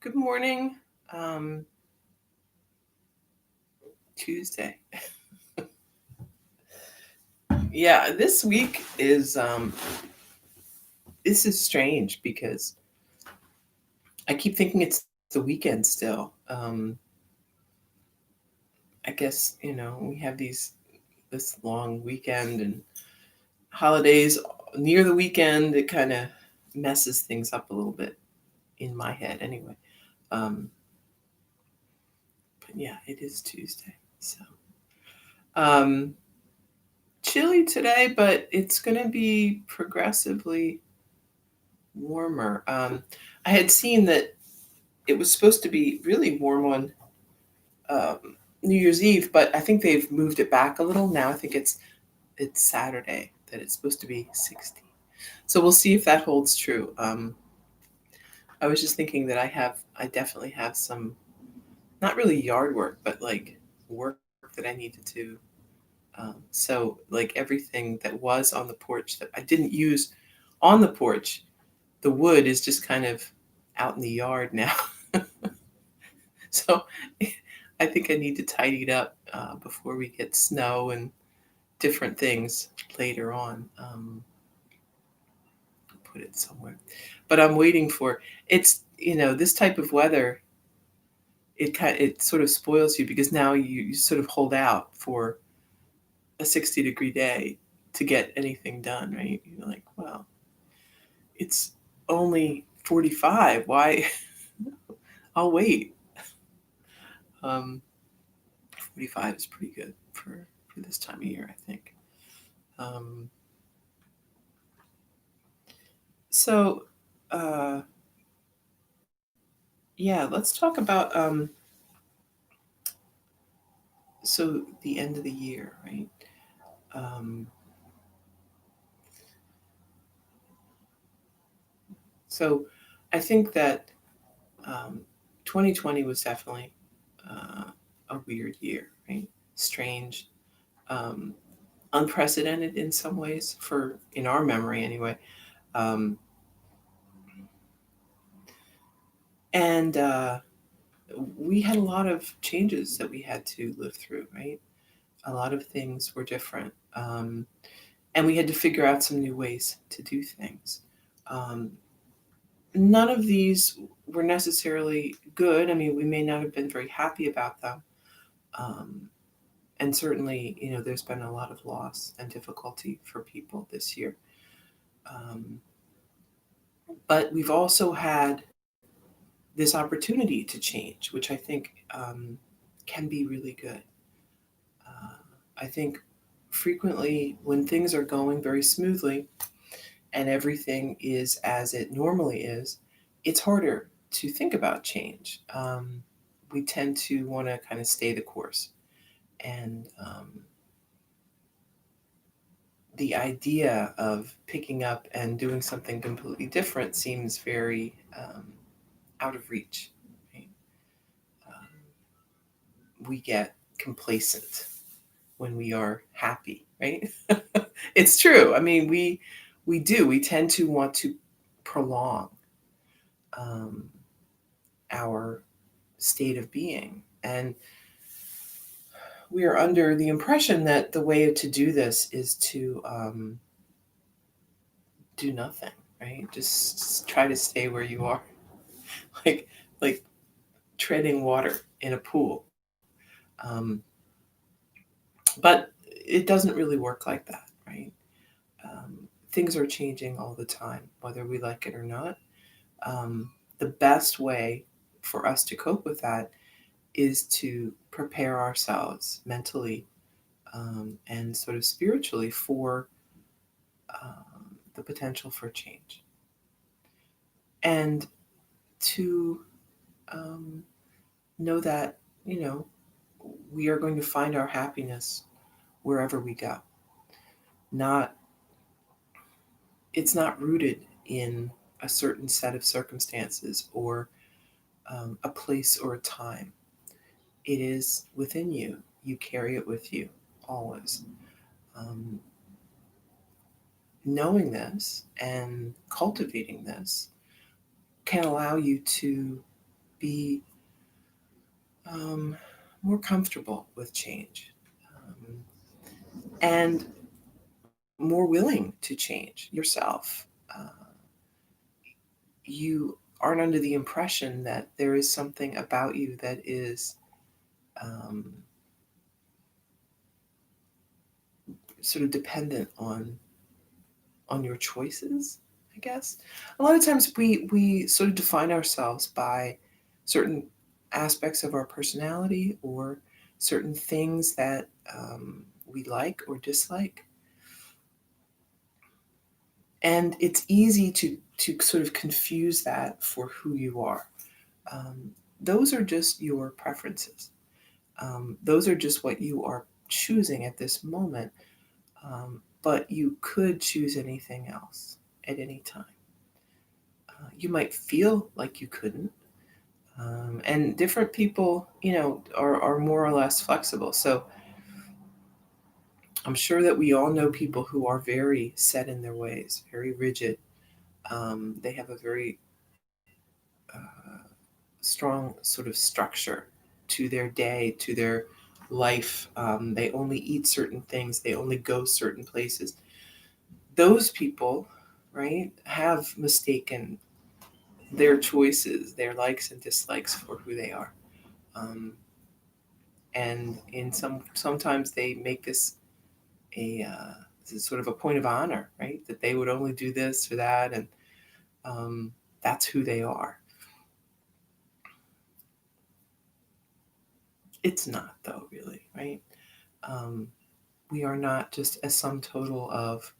Good morning. Um, Tuesday. Yeah, this is strange because I keep thinking it's the weekend still. I guess, we have this long weekend and holidays near the weekend. It kind of messes things up a little bit in my head anyway. Um, but yeah, it is Tuesday. So um, chilly today, but it's going to be progressively warmer. I had seen that it was supposed to be really warm on um, New Year's Eve, but I think they've moved it back a little. Now I think it's Saturday that it's supposed to be 60. So we'll see if that holds true. I was just thinking that I definitely have some, not really yard work, but like work that I needed to. So like everything that was on the porch that I didn't use on the porch, the wood is just kind of out in the yard now. So I think I need to tidy it up before we get snow and different things later on. Put it somewhere. But I'm waiting for it's this type of weather. It sort of spoils you because now you sort of hold out for a 60-degree day to get anything done, right? You're like, well, it's only 45. Why? I'll wait. 45 is pretty good for this time of year, I think. Um, so, uh, yeah, let's talk about so the end of the year, right? Um, so I think that um, 2020 was definitely a weird year, right? Strange, um, unprecedented in some ways for in our memory anyway. Um, and we had a lot of changes that we had to live through, right? A lot of things were different. And we had to figure out some new ways to do things. Um, None of these were necessarily good. I mean, we may not have been very happy about them. Um, and certainly, there's been a lot of loss and difficulty for people this year. Um, but we've also had this opportunity to change, which I think can be really good. I think frequently when things are going very smoothly and everything is as it normally is, it's harder to think about change. We tend to want to kind of stay the course. And the idea of picking up and doing something completely different seems very out of reach. Right? We get complacent when we are happy, right? It's true. I mean, we do. We tend to want to prolong um, our state of being. And we are under the impression that the way to do this is to do nothing, right? Just try to stay where you are, like like treading water in a pool. Um, but it doesn't really work like that, right? Um, Things are changing all the time, whether we like it or not. Um, the best way for us to cope with that is to prepare ourselves mentally and sort of spiritually for the potential for change. And to um, know that, you know, we are going to find our happiness wherever we go. Not, it's not rooted in a certain set of circumstances or a place or a time. It is within you. You carry it with you always. Um, Knowing this and cultivating this can allow you to be more comfortable with change, and more willing to change yourself. You aren't under the impression that there is something about you that is um, sort of dependent on your choices, I guess. A lot of times we sort of define ourselves by certain aspects of our personality or certain things that we like or dislike. And it's easy to sort of confuse that for who you are. Um, those are just your preferences. Those are just what you are choosing at this moment. But you could choose anything else at any time. You might feel like you couldn't. And different people, are more or less flexible. So I'm sure that we all know people who are very set in their ways, very rigid. They have a very strong sort of structure to their day, to their life. They only eat certain things, they only go certain places. Those people, right, have mistaken their choices, their likes and dislikes for who they are. Um, and sometimes they make this sort of a point of honor, right? That they would only do this or that, and um, that's who they are. It's not, though, really, right? Um, we are not just a sum total of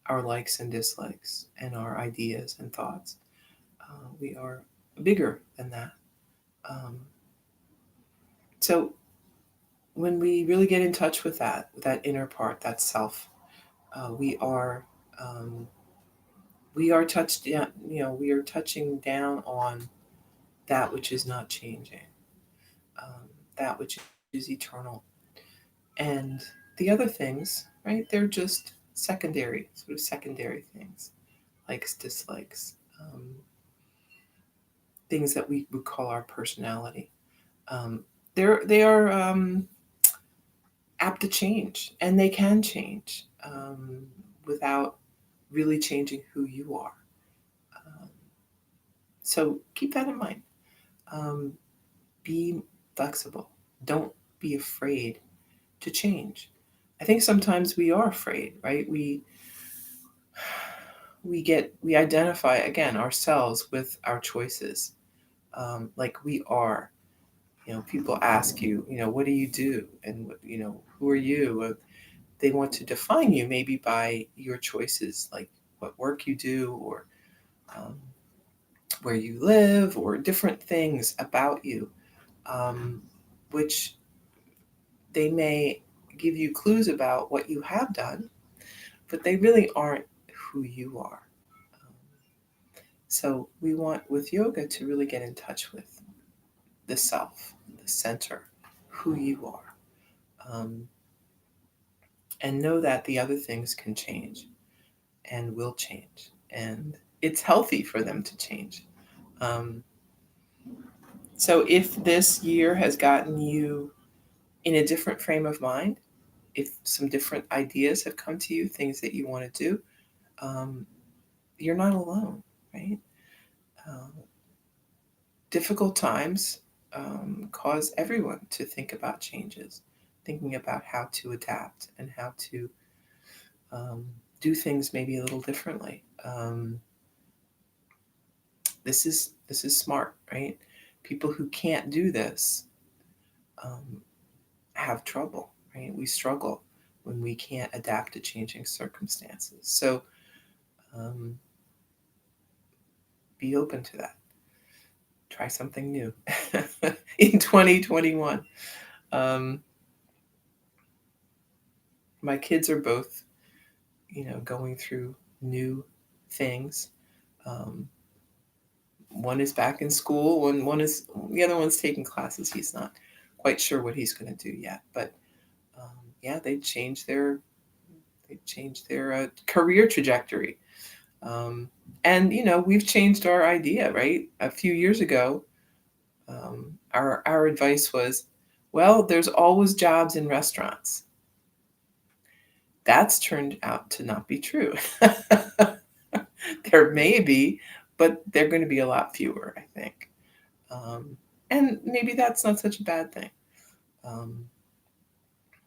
our likes and dislikes and our ideas and thoughts. We are bigger than that. Um, so when we really get in touch with that inner part, that self, uh, we are um, we are touched down. We are touching down on that which is not changing, that which is eternal, and the other things, right? They're just secondary, sort of secondary things, likes, dislikes, um, things that we would call our personality. Um, they are apt to change, and they can change without really changing who you are. Um, so keep that in mind. Um, be flexible. Don't be afraid to change. I think sometimes we are afraid, right? We identify again ourselves with our choices, like we are. People ask you, what do you do, and who are you? They want to define you maybe by your choices, like what work you do, or um, where you live, or different things about you, um, which they may give you clues about what you have done, but they really aren't who you are. So we want with yoga to really get in touch with the self, the center, who you are, and know that the other things can change and will change, and it's healthy for them to change. Um, so if this year has gotten you in a different frame of mind, if some different ideas have come to you, things that you want to do, um, you're not alone, right? Um, Difficult times cause everyone to think about changes, thinking about how to adapt and how to um, do things maybe a little differently. This is smart, right? People who can't do this um, have trouble, right? We struggle when we can't adapt to changing circumstances. So um, be open to that. Try something new in 2021. Um, my kids are both, going through new things. Um, one is back in school. One is the other one's taking classes. He's not quite sure what he's going to do yet, but yeah, they changed their career trajectory. Um, and we've changed our idea, right? A few years ago, Our advice was, well, there's always jobs in restaurants. That's turned out to not be true. There may be, but they're going to be a lot fewer, I think. Um, and maybe that's not such a bad thing. Um,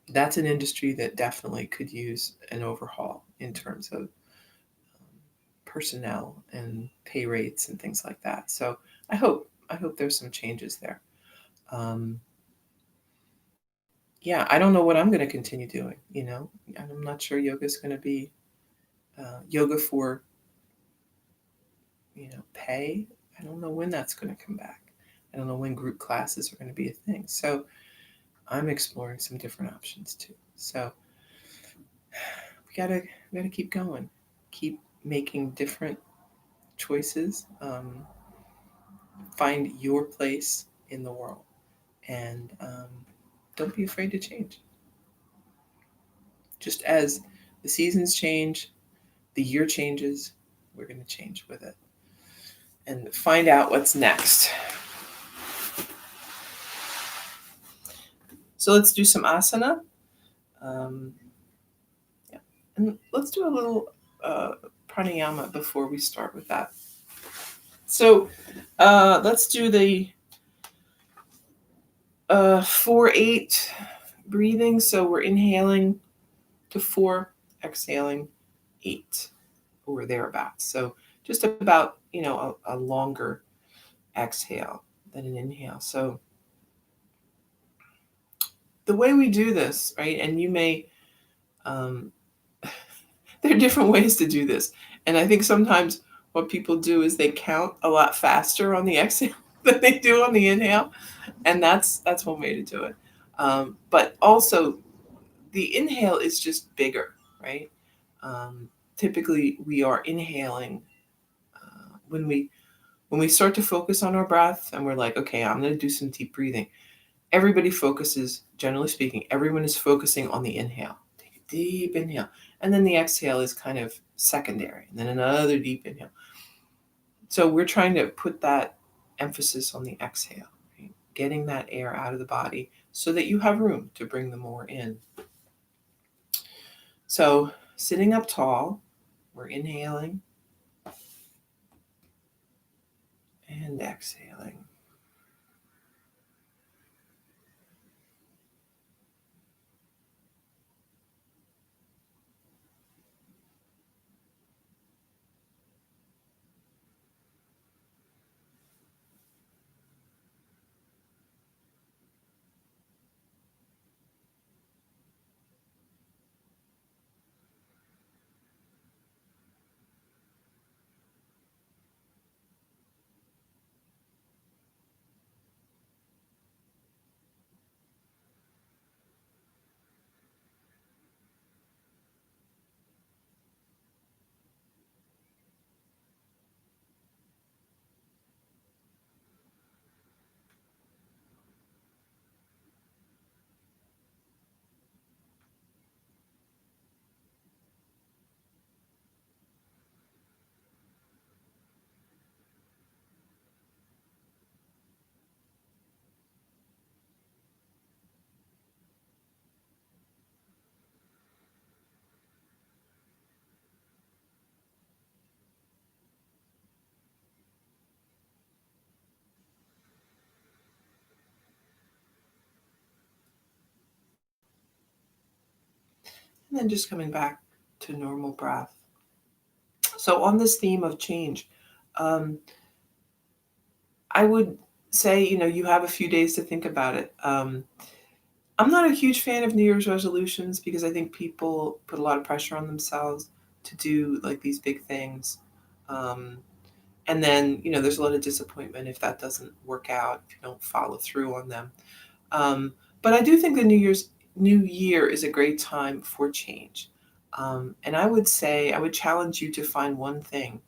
that's an industry that definitely could use an overhaul in terms of personnel and pay rates and things like that. So I hope there's some changes there. Um, yeah, I don't know what I'm going to continue doing. I'm not sure yoga is going to be yoga for pay. I don't know when that's going to come back. I don't know when group classes are going to be a thing. So I'm exploring some different options too. So we gotta keep going, keep making different choices. Find your place in the world, and don't be afraid to change. Just as the seasons change, the year changes, we're going to change with it and find out what's next. So let's do some asana. Um, yeah. And let's do a little pranayama before we start with that. So let's do the 4-8 breathing. So we're inhaling to 4, exhaling 8 or thereabouts. So just about, a longer exhale than an inhale. So the way we do this, right, and you may, um, there are different ways to do this. And I think sometimes what people do is they count a lot faster on the exhale than they do on the inhale. And that's one way to do it. But also, the inhale is just bigger, right? Typically, we are inhaling when we start to focus on our breath, and we're like, okay, I'm going to do some deep breathing. Everybody focuses, generally speaking, everyone is focusing on the inhale. Take a deep inhale, and then the exhale is kind of secondary, and then another deep inhale. So we're trying to put that emphasis on the exhale, right? Getting that air out of the body so that you have room to bring the more in. So sitting up tall, we're inhaling and exhaling. And then just coming back to normal breath. So on this theme of change, um, I would say, you have a few days to think about it. I'm not a huge fan of New Year's resolutions because I think people put a lot of pressure on themselves to do like these big things. Um, and then, there's a lot of disappointment if that doesn't work out, if you don't follow through on them. But I do think the New Year is a great time for change. And I would say, I would challenge you to find one thing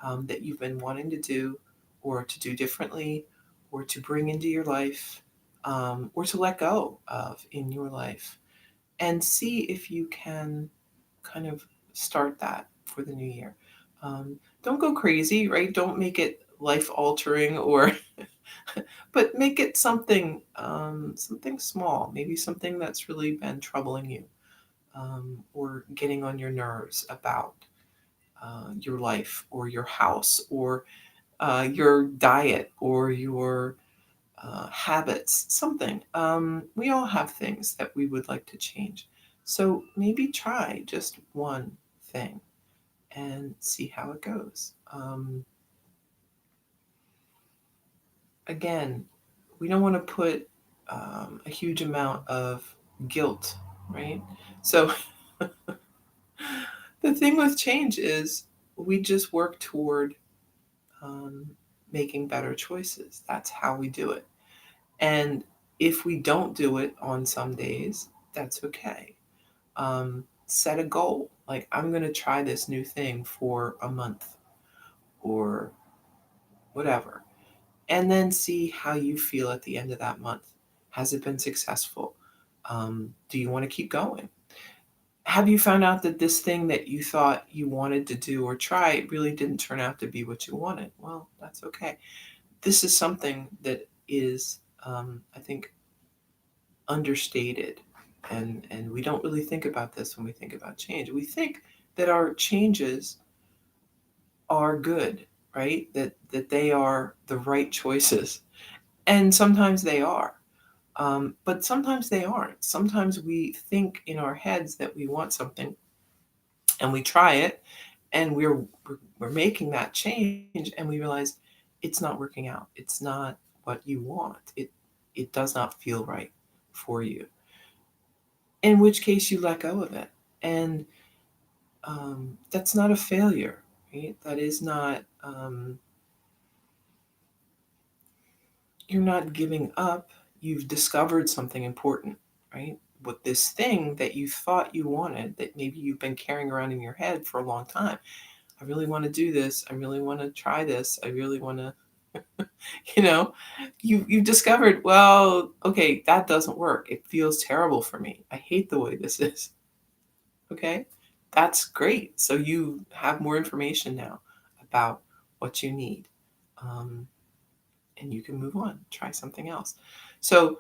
that you've been wanting to do, or to do differently, or to bring into your life, or to let go of in your life, and see if you can kind of start that for the new year. Don't go crazy, right? Don't make it life-altering, or but make it something, something small, maybe something that's really been troubling you, or getting on your nerves about your life or your house, or your diet, or your habits, something. We all have things that we would like to change. So maybe try just one thing and see how it goes. Again, we don't want to put a huge amount of guilt, right? So the thing with change is we just work toward um, making better choices. That's how we do it. And if we don't do it on some days, that's okay. Set a goal. Like, I'm going to try this new thing for a month or whatever. And then see how you feel at the end of that month. Has it been successful? Do you want to keep going? Have you found out that this thing that you thought you wanted to do or try really didn't turn out to be what you wanted? Well, that's okay. This is something that is, I think, understated. And we don't really think about this when we think about change. We think that our changes are good, right? That they are the right choices. And sometimes they are. But sometimes they aren't. Sometimes we think in our heads that we want something and we try it, and we're making that change, and we realize it's not working out. It's not what you want. It does not feel right for you. In which case you let go of it. And that's not a failure, right? That is not, you're not giving up. You've discovered something important, right? With this thing that you thought you wanted, that maybe you've been carrying around in your head for a long time. I really want to do this. I really want to try this. I really want to, you know, you've discovered, well, okay, that doesn't work. It feels terrible for me. I hate the way this is. Okay, that's great. So you have more information now about what you need. Um, and you can move on, try something else. So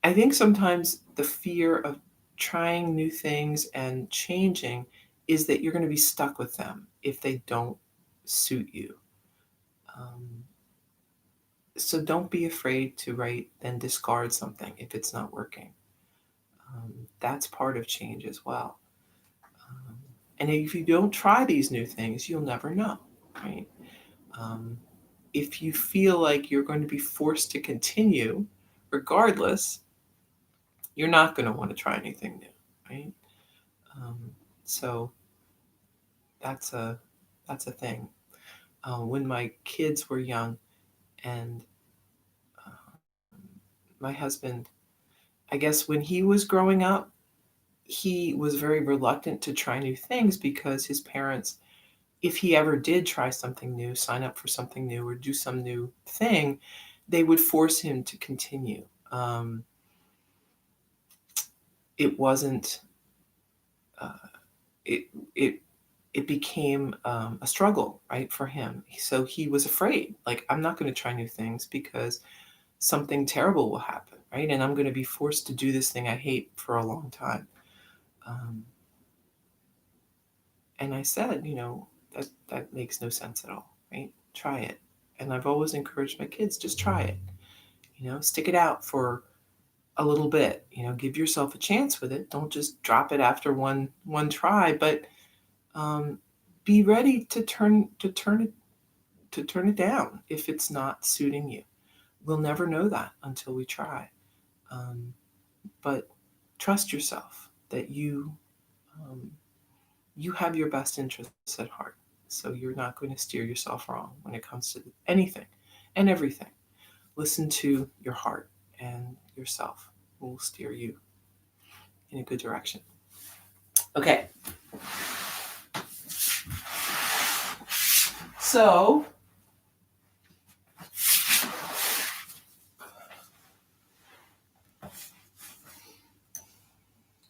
I think sometimes the fear of trying new things and changing is that you're going to be stuck with them if they don't suit you. Um, so don't be afraid to write, then discard something if it's not working. That's part of change as well. Um, and if you don't try these new things, you'll never know, right? Um, if you feel like you're going to be forced to continue, regardless, you're not going to want to try anything new, right? Um, so that's a thing. When my kids were young, and uh, my husband, I guess when he was growing up, he was very reluctant to try new things because his parents, if he ever did try something new, sign up for something new, or do some new thing, they would force him to continue. It wasn't. Uh, it it it became a struggle, right, for him. So he was afraid. Like, I'm not going to try new things because something terrible will happen, right? And I'm going to be forced to do this thing I hate for a long time. Um, and I said, that makes no sense at all, right? Try it. And I've always encouraged my kids, just try it. Stick it out for a little bit. Give yourself a chance with it. Don't just drop it after one try, but um, be ready to turn it down if it's not suiting you. We'll never know that until we try. Um, but trust yourself that um, you have your best interests at heart. So you're not going to steer yourself wrong when it comes to anything and everything. Listen to your heart, and yourself will steer you in a good direction. Okay. So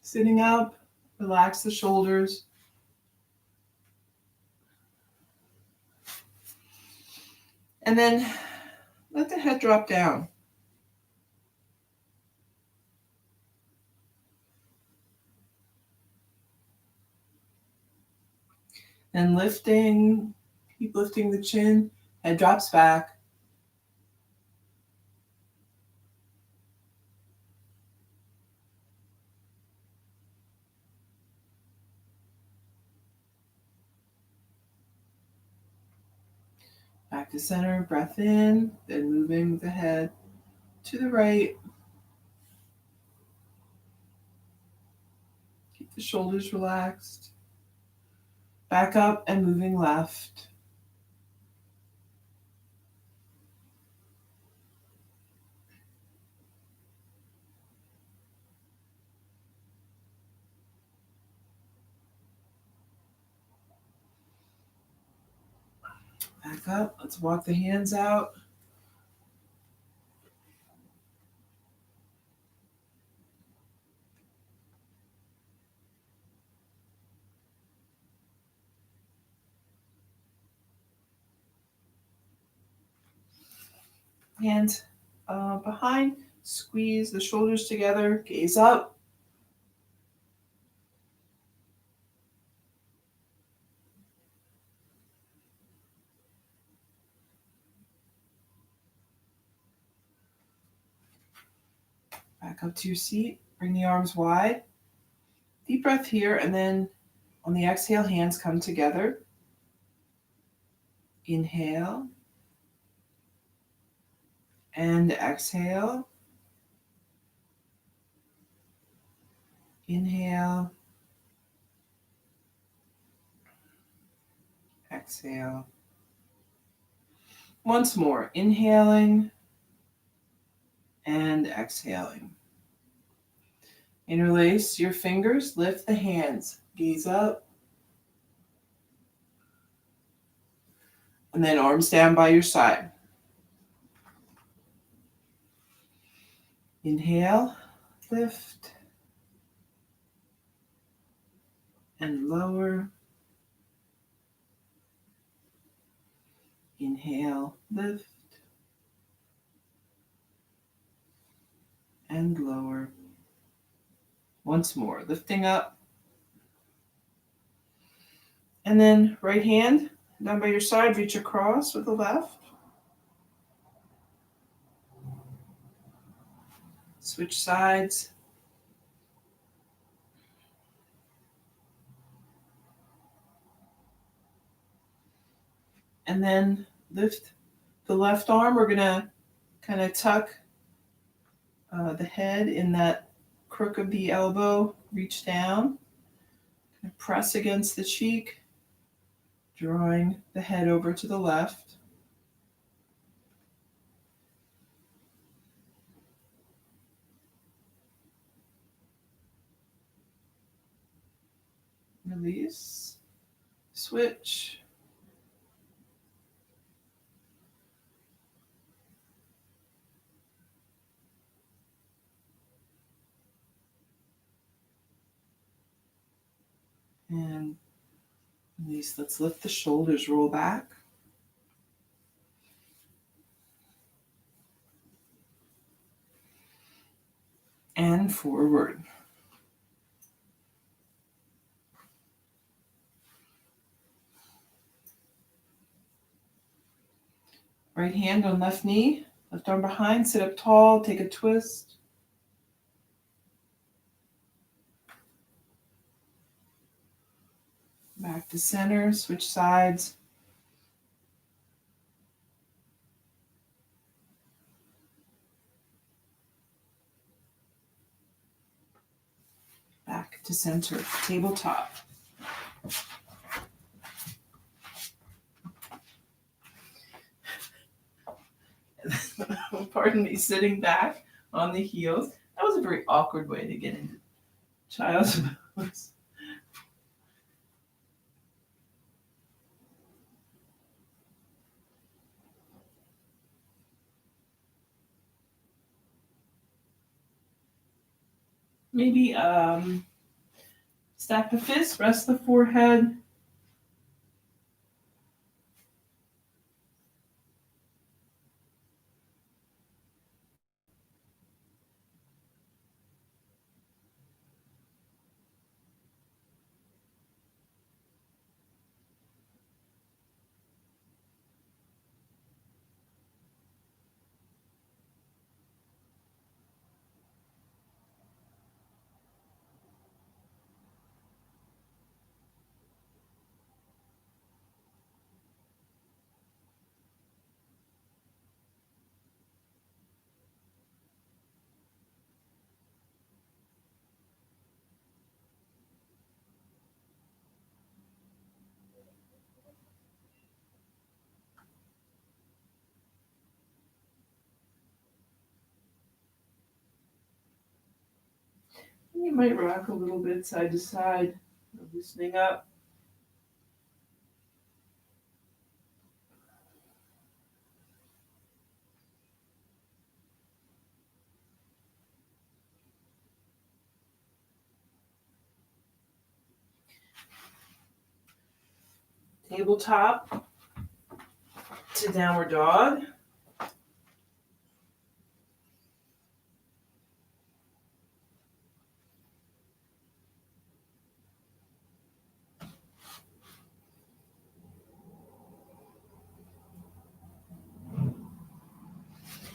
sitting up, relax the shoulders. And then let the head drop down. And keep lifting the chin, head drops back. Back to center, breath in, then moving the head to the right. Keep the shoulders relaxed. Back up and moving left. Back up. Let's walk the hands out. Hands behind. Squeeze the shoulders together. Gaze up. Back up to your seat. Bring the arms wide. Deep breath here, and then on the exhale, hands come together. Inhale. And exhale. Inhale. Exhale. Once more. Inhaling and exhaling. Interlace your fingers. Lift the hands. Gaze up. And then arms down by your side. Inhale. Lift. And lower. Inhale, lift, and lower. Once more, lifting up. And then right hand down by your side, reach across with the left. Switch sides. And then lift the left arm. We're going to kind of tuck the head in that crook of the elbow. Reach down. Press against the cheek. Drawing the head over to the left. Release. Switch. And release. Let's lift the shoulders, roll back. And forward. Right hand on left knee, left arm behind, sit up tall, take a twist. Back to center, switch sides. Back to center, tabletop. Pardon me, sitting back on the heels. That was a very awkward way to get into child's pose. Maybe stack the fists, rest the forehead. You might rock a little bit side to side, loosening up. Tabletop to downward dog.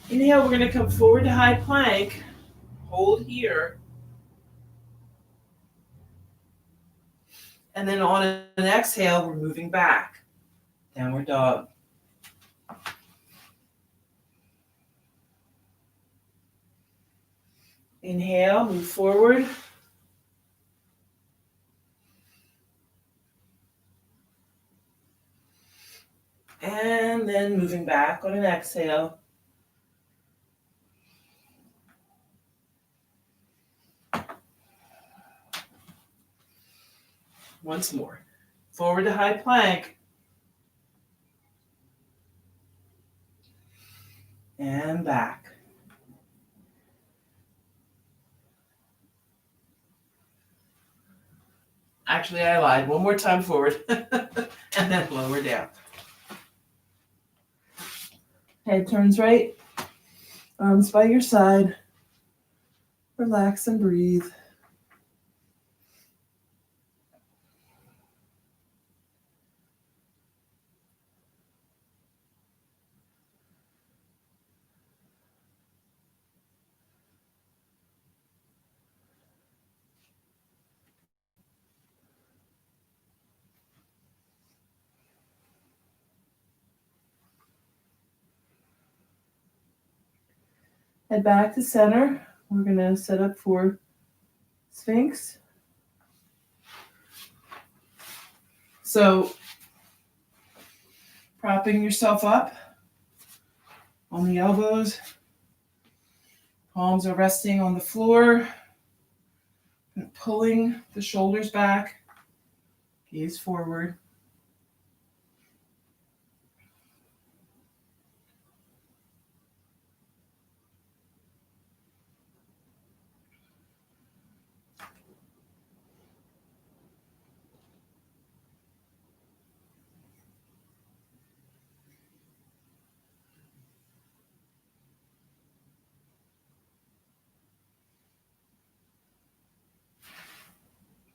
Inhale, we're going to come forward to high plank. Hold here. And then on an exhale, we're moving back. Downward dog. Inhale, move forward. And then moving back on an exhale. Once more. Forward to high plank. And back. Actually, I lied. One more time forward. And then lower down. Head turns right. Arms by your side. Relax and breathe. Head back to center. We're going to set up for Sphinx. So, propping yourself up on the elbows. Palms are resting on the floor. And pulling the shoulders back. Gaze forward.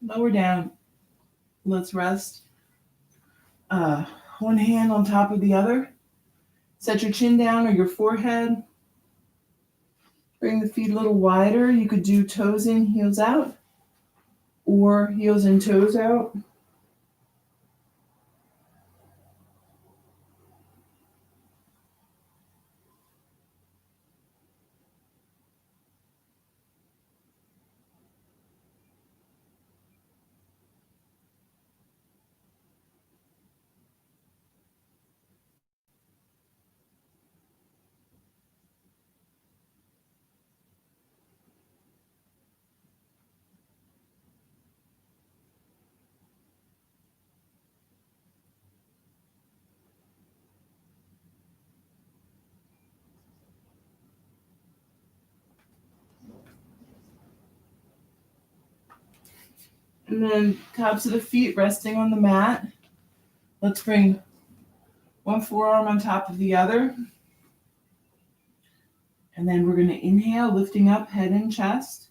Lower down. Let's rest. One hand on top of the other. Set your chin down or your forehead. Bring the feet a little wider. You could do toes in, heels out, or heels and toes out. And then tops of the feet resting on the mat. Let's bring one forearm on top of the other. And then we're going to inhale, lifting up head and chest,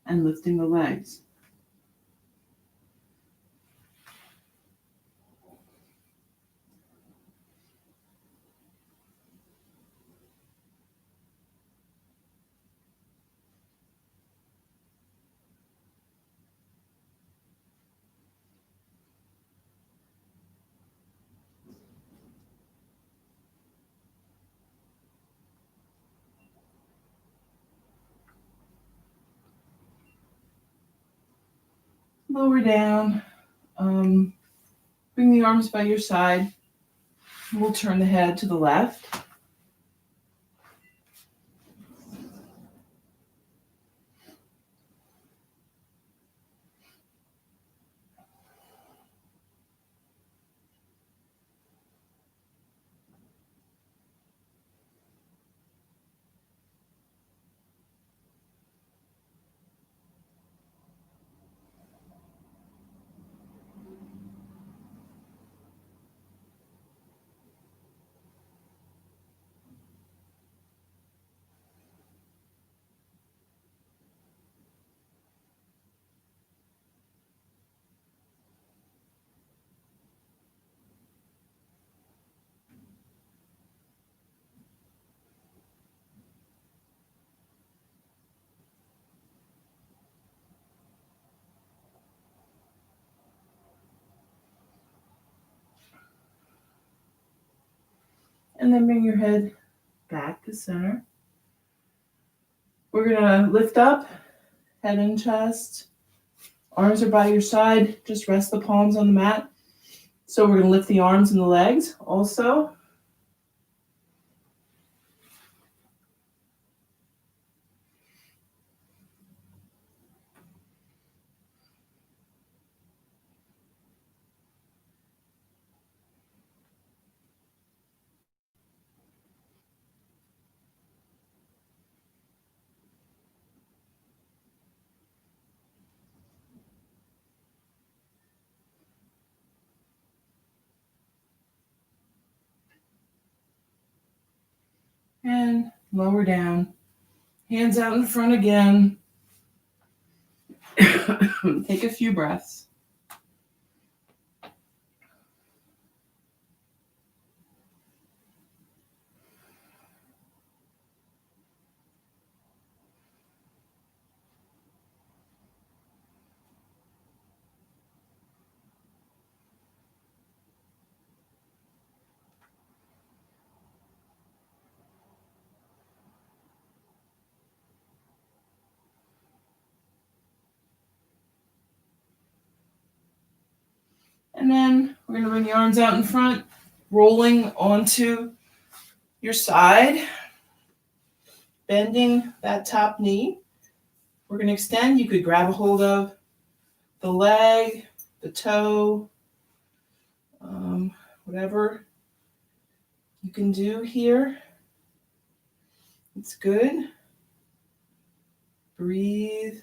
and lifting the legs. Lower down. Bring the arms by your side. We'll turn the head to the left. And then bring your head back to center. We're gonna lift up, head and chest. Arms are by your side. Just rest the palms on the mat. So we're gonna lift the arms and the legs also. And lower down. Hands out in front again. Take a few breaths. And then we're going to bring the arms out in front, rolling onto your side, bending that top knee. We're going to extend. You could grab a hold of the leg, the toe, whatever you can do here. It's good. Breathe.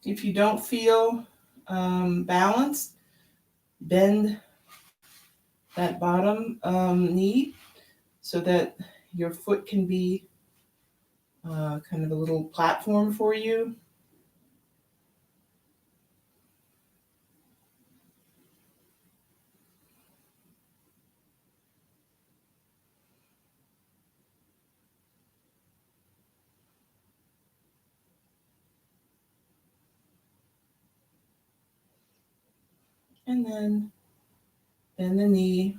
If you don't feel balanced, bend that bottom knee so that your foot can be kind of a little platform for you. And then bend the knee.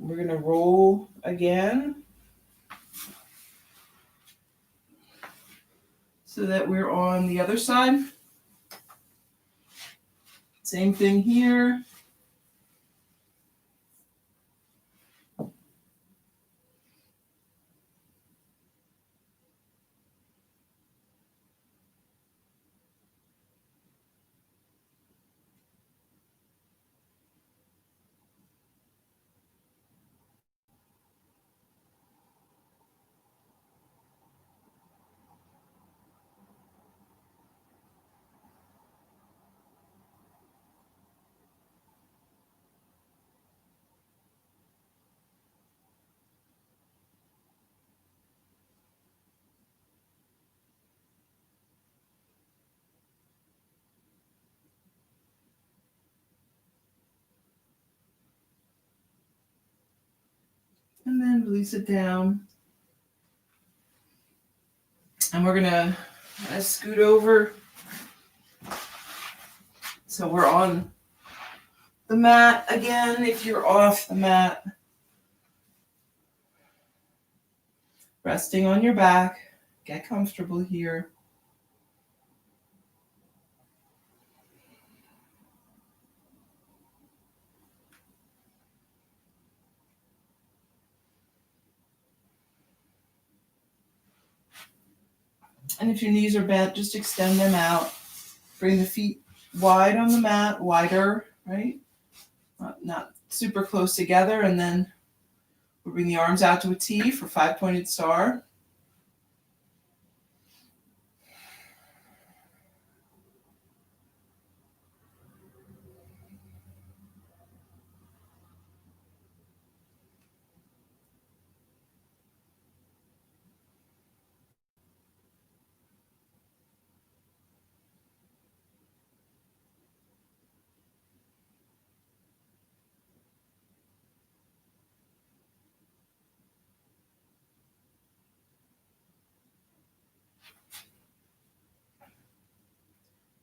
We're going to roll again so that we're on the other side. Same thing here. And then release it down. And we're going to scoot over. So we're on the mat again. If you're off the mat, resting on your back. Get comfortable here. And if your knees are bent, just extend them out. Bring the feet wide on the mat, wider, right? Not super close together. And then we'll bring the arms out to a T for 5-pointed star.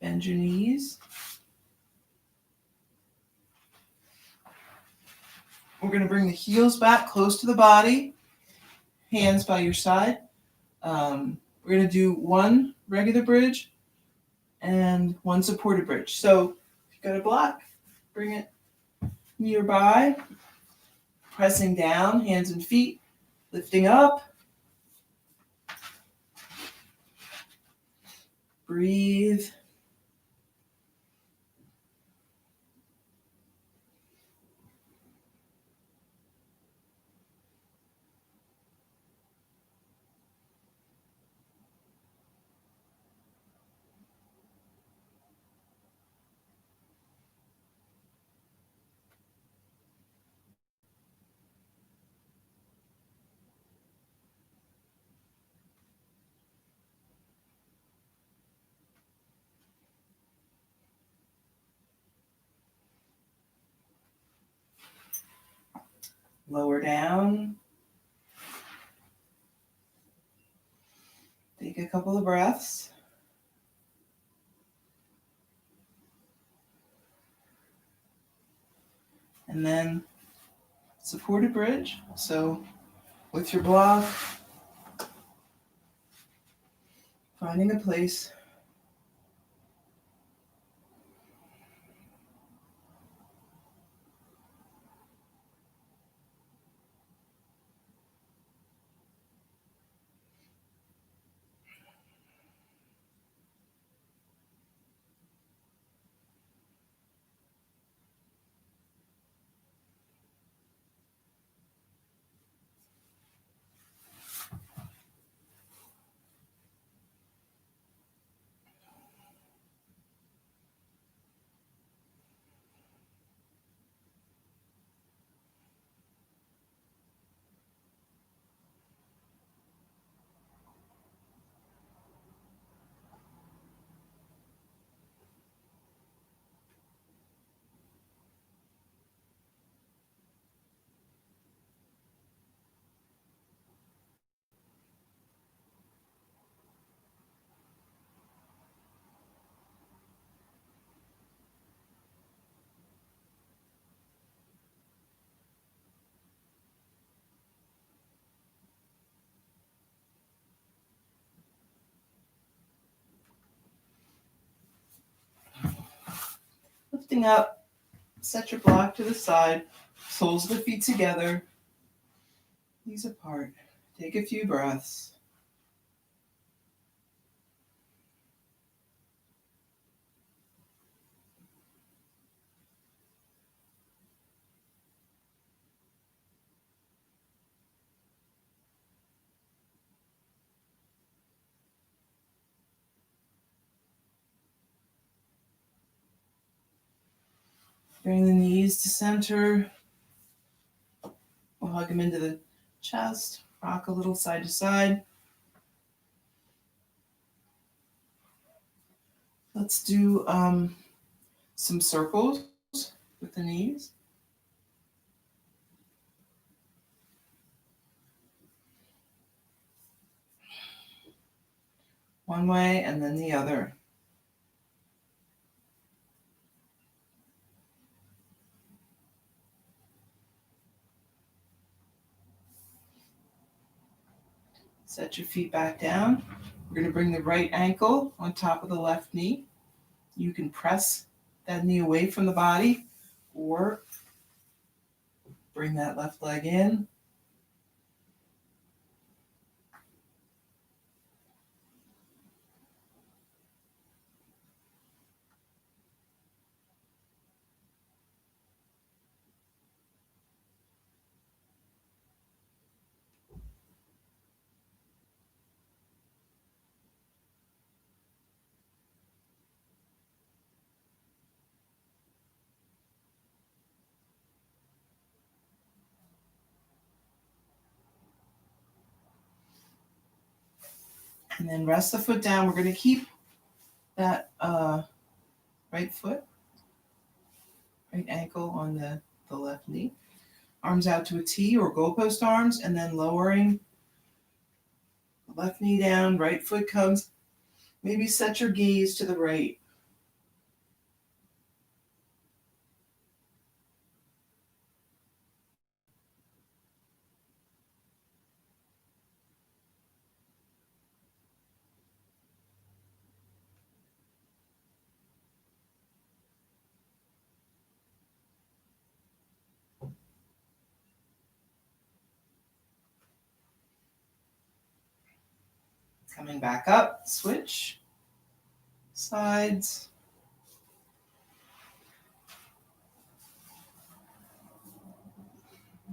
Bend your knees. We're going to bring the heels back close to the body, hands by your side. We're going to do one regular bridge and one supported bridge. So if you've got a block, bring it nearby, pressing down, hands and feet, lifting up. Breathe. Lower down. Take a couple of breaths. And then supported bridge. So with your block, finding a place. Lifting up, set your block to the side, soles of the feet together, knees apart. Take a few breaths. Bring the knees to center. We'll hug them into the chest. Rock a little side to side. Let's do some circles with the knees. One way and then the other. Set your feet back down. We're going to bring the right ankle on top of the left knee. You can press that knee away from the body or bring that left leg in. And then rest the foot down. We're going to keep that right foot, right ankle on the left knee. Arms out to a T or goalpost arms, and then lowering the left knee down, right foot comes. Maybe set your gaze to the right. Coming back up, switch sides.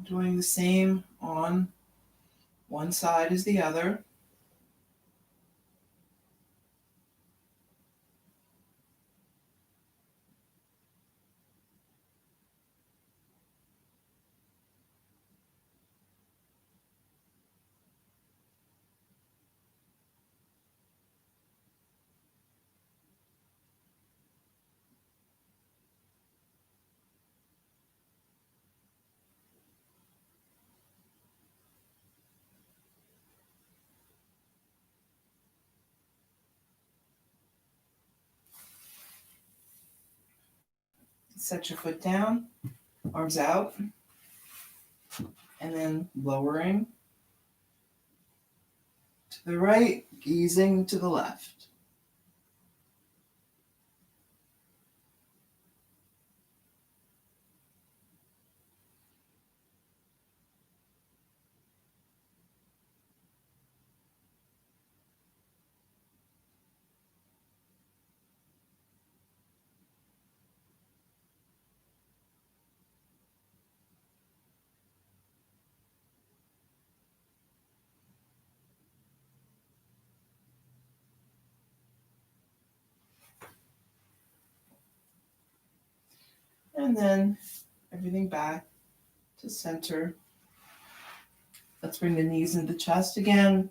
Doing the same on one side as the other. Set your foot down, arms out, and then lowering to the right, easing to the left. And then everything back to center. Let's bring the knees into the chest again.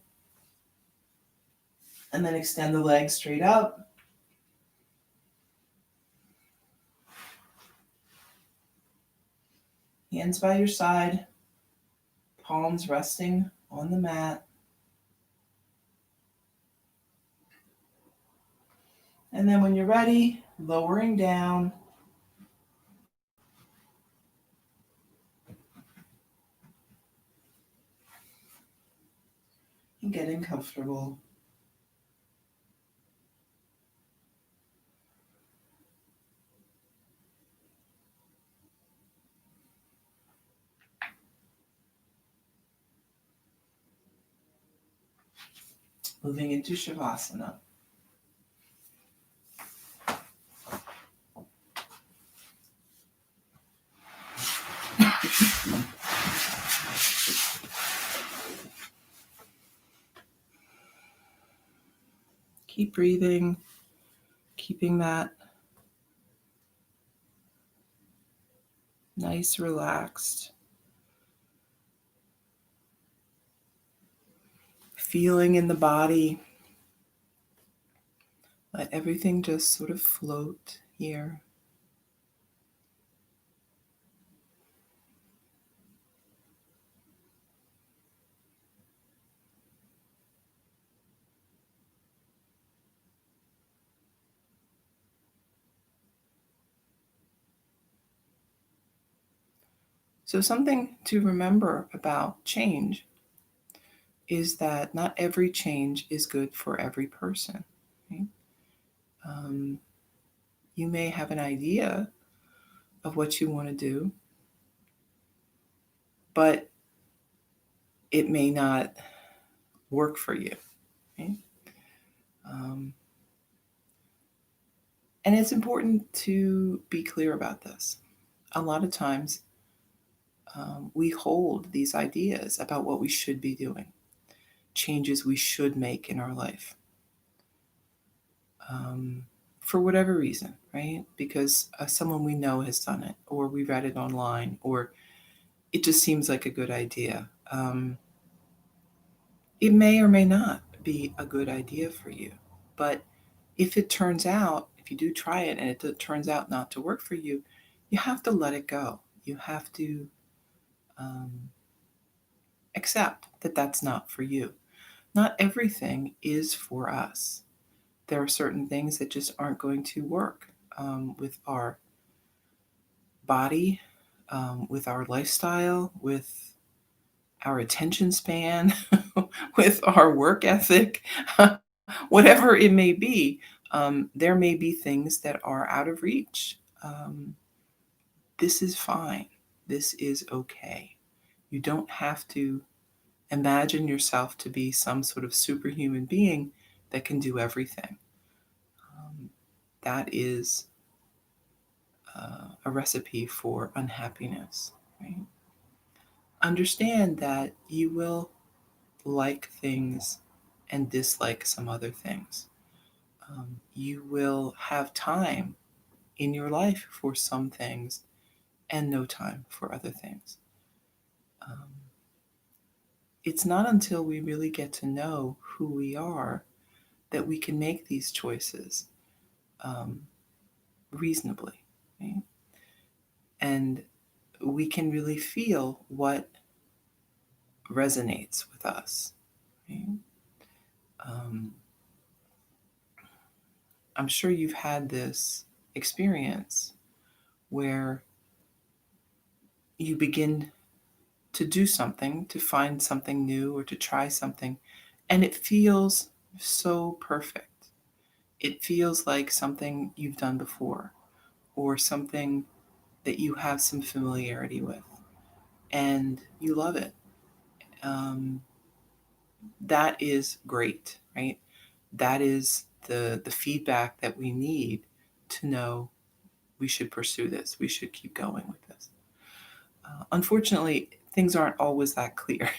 And then extend the legs straight up. Hands by your side, palms resting on the mat. And then when you're ready, lowering down. And getting comfortable. Moving into Shavasana. Keep breathing, keeping that nice, relaxed. Feeling in the body. Let everything just sort of float here. So something to remember about change is that not every change is good for every person. Right? You may have an idea of what you want to do, but it may not work for you. Right? And it's important to be clear about this. A lot of times we hold these ideas about what we should be doing, changes we should make in our life. For whatever reason, right? Because someone we know has done it, or we read it online, or it just seems like a good idea. It may or may not be a good idea for you, but if it turns out, if you do try it and it turns out not to work for you, you have to let it go. You have to accept that that's not for you. Not everything is for us. There are certain things that just aren't going to work with our body, with our lifestyle, with our attention span, with our work ethic, whatever it may be. There may be things that are out of reach. This is fine. This is okay. You don't have to Imagine yourself to be some sort of superhuman being that can do everything. Um, that is a recipe for unhappiness, right? Understand that you will like things and dislike some other things. You will have time in your life for some things and no time for other things. Um, it's not until we really get to know who we are that we can make these choices um, reasonably, right? And we can really feel what resonates with us, right? Um, I'm sure you've had this experience where you begin to do something, to find something new or to try something, and it feels so perfect. It feels like something you've done before or something that you have some familiarity with, and you love it. Um, that is great, right? That is the feedback that we need to know we should pursue this. We should keep going with this. Unfortunately, things aren't always that clear.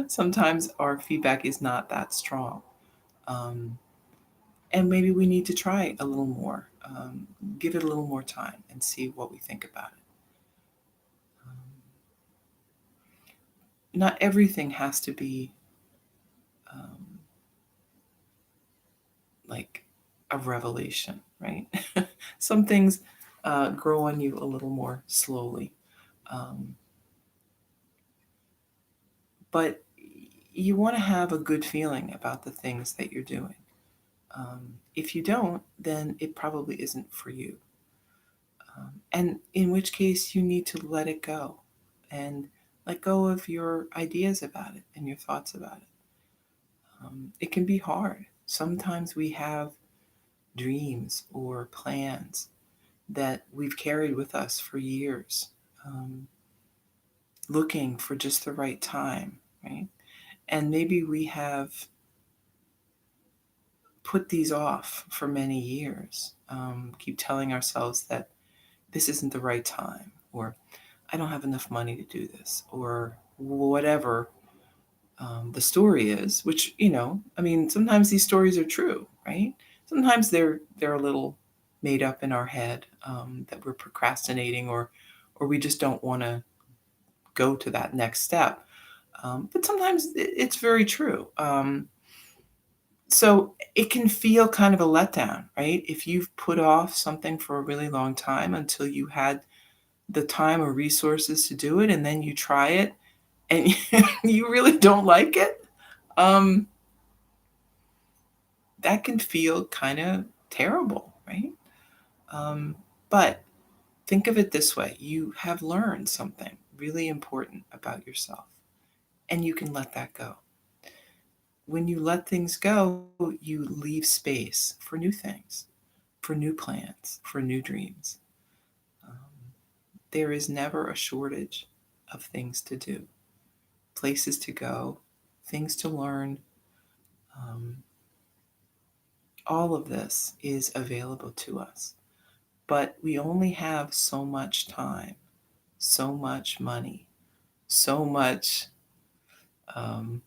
Sometimes our feedback is not that strong. Um, and maybe we need to try a little more, give it a little more time and see what we think about it. Um, not everything has to be um, like a revelation, right? Some things grow on you a little more slowly. Um, but you want to have a good feeling about the things that you're doing. If you don't, then it probably isn't for you. And in which case, you need to let it go and let go of your ideas about it and your thoughts about it. It can be hard. Sometimes we have dreams or plans that we've carried with us for years, um, looking for just the right time, right? And maybe we have put these off for many years, keep telling ourselves that this isn't the right time, or I don't have enough money to do this, or whatever the story is. Which I mean, sometimes these stories are true, right? Sometimes they're a little made up in our head, that we're procrastinating, or we just don't want to go to that next step. But sometimes it's very true. So it can feel kind of a letdown, right? If you've put off something for a really long time until you had the time or resources to do it, and then you try it and you really don't like it, um, that can feel kind of terrible, right? Um, but think of it this way: you have learned something really important about yourself, and you can let that go. When you let things go, you leave space for new things, for new plans, for new dreams. Um, there is never a shortage of things to do, places to go, things to learn. Um, all of this is available to us, but we only have so much time, so much money, so much, um,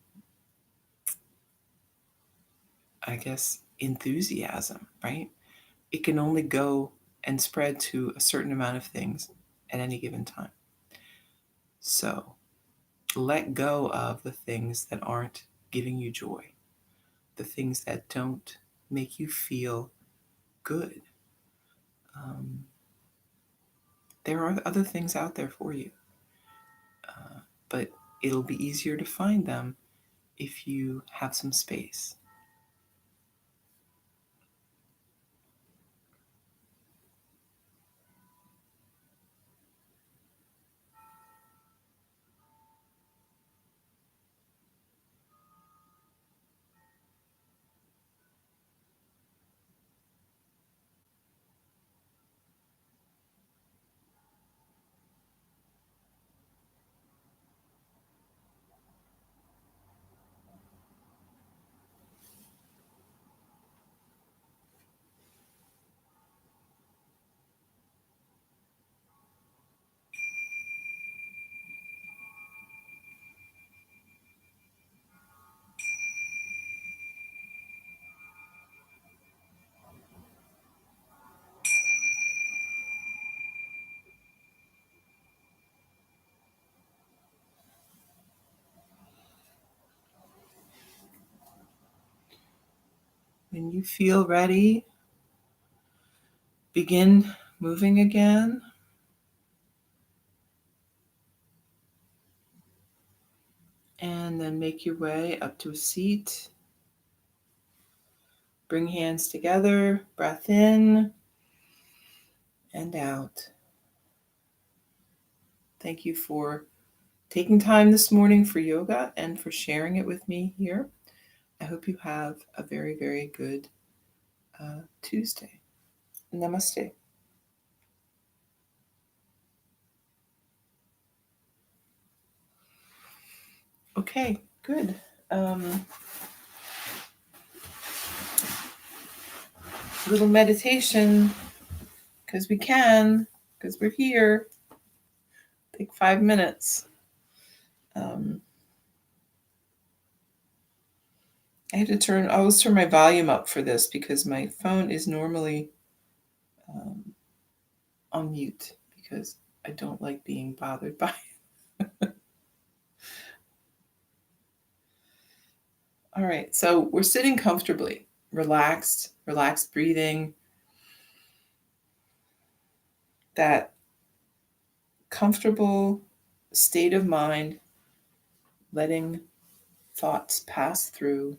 I guess, enthusiasm, right? It can only go and spread to a certain amount of things at any given time. So let go of the things that aren't giving you joy, the things that don't make you feel good. Um, there are other things out there for you, but it'll be easier to find them if you have some space. When you feel ready, begin moving again. And then make your way up to a seat. Bring hands together, breath in and out. Thank you for taking time this morning for yoga and for sharing it with me here. I hope you have a very, very good Tuesday. Namaste. Okay, good. Little meditation, because we can, because we're here. Take 5 minutes. I had to always turn my volume up for this because my phone is normally on mute because I don't like being bothered by it. All right, so we're sitting comfortably, relaxed breathing. That comfortable state of mind, letting thoughts pass through.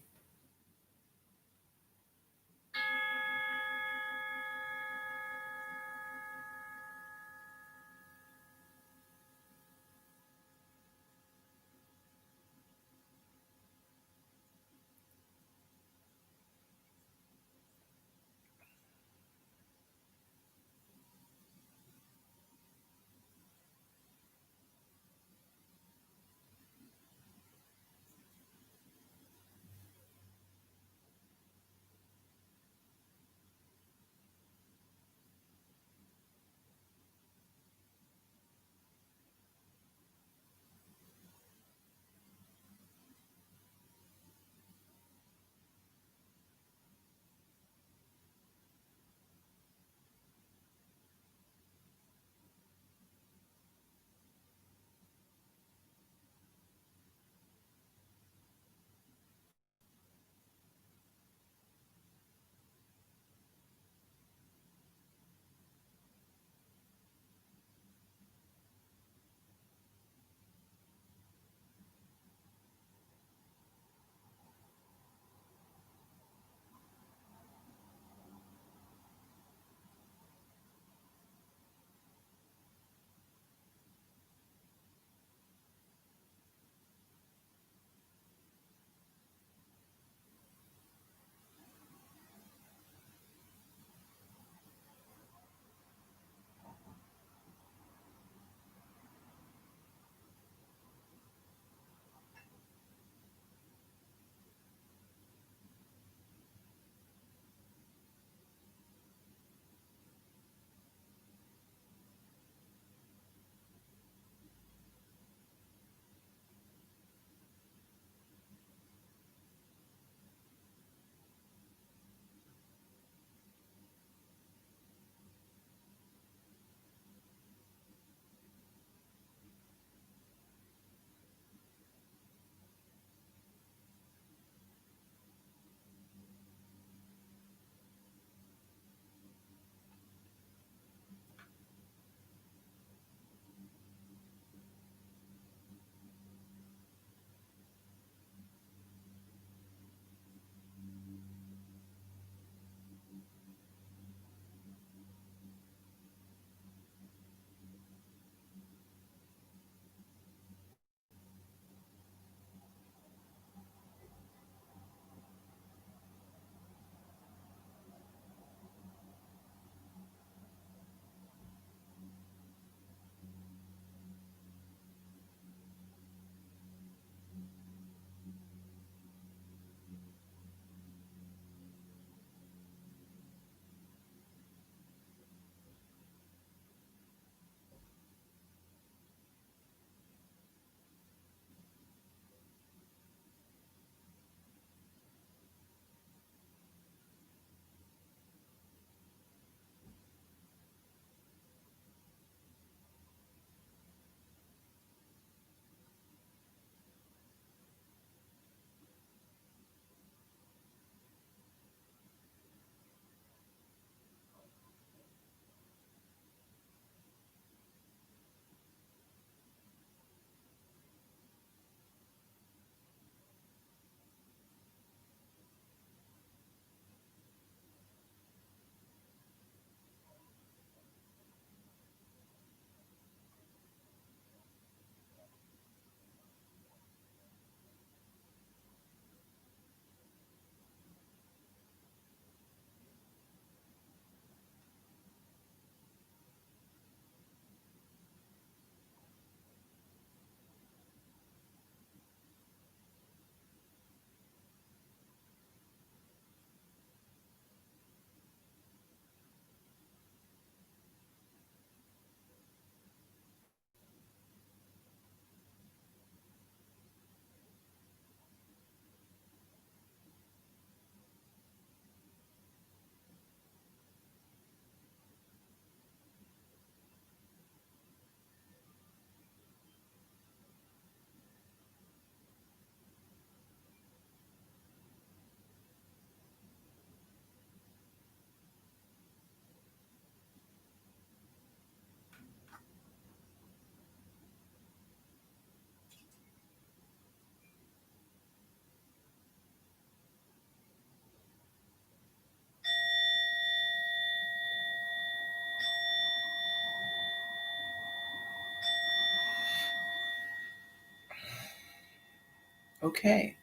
Okay,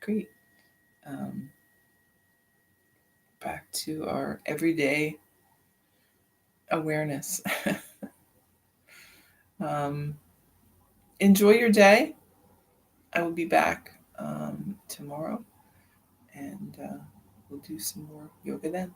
great. Back to our everyday awareness. Enjoy your day. I will be back tomorrow, and we'll do some more yoga then.